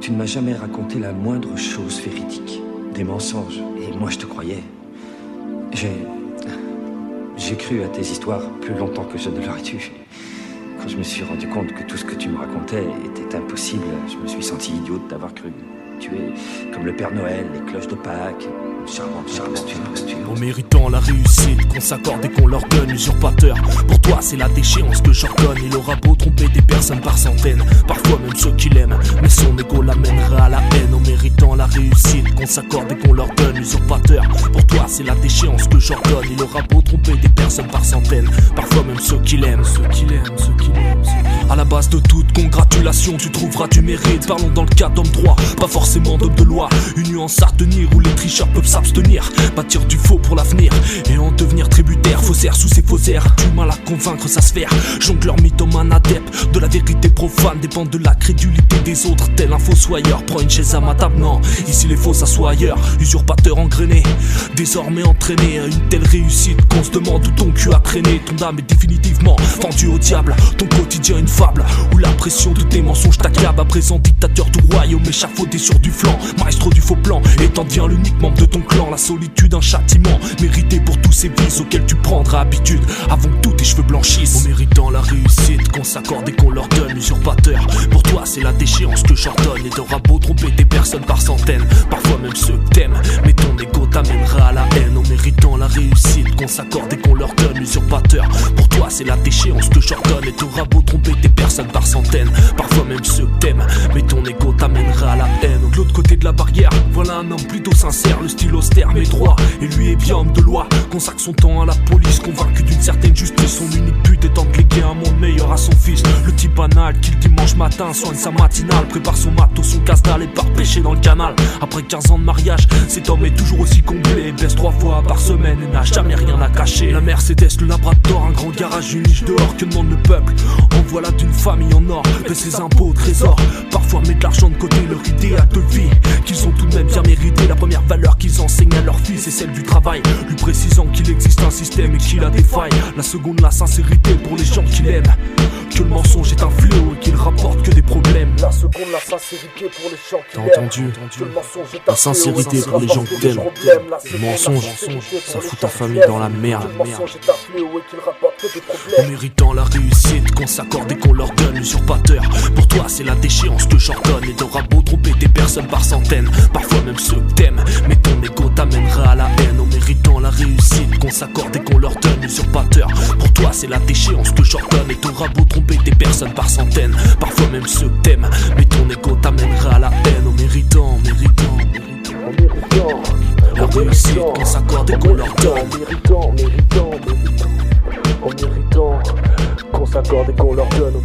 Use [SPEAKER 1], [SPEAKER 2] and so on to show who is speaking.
[SPEAKER 1] tu ne m'as jamais raconté la moindre chose véridique. Des mensonges. Et moi, je te croyais. J'ai cru à tes histoires plus longtemps que je ne l'aurais dû. Quand je me suis rendu compte que tout ce que tu me racontais était impossible, je me suis senti idiot d'avoir cru. Tu es comme le Père Noël, les cloches de Pâques, charmante posture.
[SPEAKER 2] En méritant la réussite qu'on s'accorde et qu'on leur donne, usurpateur. Pour toi c'est la déchéance que j'ordonne. Il aura beau tromper des personnes par centaines, parfois même ceux qui l'aiment, mais son ego l'amènera à la haine. En méritant la réussite qu'on s'accorde et qu'on leur donne, usurpateur. Pour toi c'est la déchéance que j'ordonne. Il aura beau tromper des personnes par centaines, parfois même ceux qui l'aiment. À la base de toute congratulation, tu trouveras du mérite. Parlons dans le cas d'homme droit, pas forcément d'homme de loi. Une nuance à retenir où les tricheurs peuvent s'abstenir. Bâtir du faux pour l'avenir et en devenir tributaire. Faussaire sous ses faux airs, du mal à convaincre sa sphère. Jongleur mythomane adepte de la vérité profane, dépend de la crédulité des autres. Tel un fossoyeur, prends une chaise à ma table, non. Ici les faux s'assoient ailleurs, usurpateur engrainé, désormais entraîné à une telle réussite qu'on se demande où ton cul a traîné. Ton âme est définitivement vendue au diable. Ton quotidien une fable où la pression de tes mensonges t'accable. À présent dictateur du royaume, échafaudé sur du flanc, maestro du faux plan, et t'en deviens l'unique membre de ton clan. La solitude un châtiment mérité pour tous ces vices auxquels tu prendras habitude avant que tous tes cheveux blanchissent. En méritant la réussite qu'on s'accorde et qu'on leur donne, usurpateur. Pour toi c'est la déchéance que j'ordonne. Et t'auras beau tromper des personnes par centaines, parfois même ceux que t'aimes, mais ton ego t'amènera à la haine. En méritant la réussite qu'on s'accorde et qu'on leur donne, usurpateur. Pour toi c'est la déchéance que j'ordonne. Et t'auras beau tromper des personnes par centaines, parfois même ceux que t'aimes, mais ton ego t'amènera à la haine. De l'autre côté de la barrière, voilà un homme plutôt sincère, le style austère mais droit, et lui est bien homme de loi. Consacre son temps à la police, convaincu d'une certaine justice. Son unique but étant de léguer un monde meilleur à son fils. Le type banal qui le dimanche matin soigne sa matinale, prépare son matos, son casse-dalle et part pêcher dans le canal. Après 15 ans de mariage, cet homme est toujours aussi comblé, baisse 3 fois par semaine et n'a jamais rien à cacher. La Mercedes, le Labrador, un grand garage, une niche dehors, que demande le peuple. En voilà d'une famille en or, paie ses impôts au trésor. Parfois met de l'argent de côté, leur idéal de vie qu'ils ont tout de même bien mérité. La première valeur qu'ils enseignent à leur fils est celle du travail, lui précisant qu'il existe un système et qu'il a des failles. La seconde, la sincérité pour les gens qui l'aiment, que le mensonge est un fléau et qu'il rapporte que des problèmes.
[SPEAKER 3] La seconde, la sincérité pour les gens qui l'aiment.
[SPEAKER 2] T'as entendu? La sincérité pour les gens qui t'aiment. Le mensonge, ça fout ta famille dans la merde. En méritant la réussite qu'on s'accorde et qu'on leur donne, usurpateur. Pour toi c'est la déchéance que j'ordonne. Et t'auras beau tromper des personnes par centaines, parfois même ceux que t'aimes, mais ton ego t'amènera à la haine. En méritant la réussite qu'on s'accorde et qu'on leur donne, usurpateur. Pour toi c'est la déchéance que j'ordonne. Et t'auras beau tromper des personnes par centaines, parfois même ceux que t'aimes, mais ton ego t'amènera à la haine. En méritant la réussite qu'on s'accorde et qu'on leur donne.
[SPEAKER 3] En méritant qu'on s'accorde et qu'on leur donne.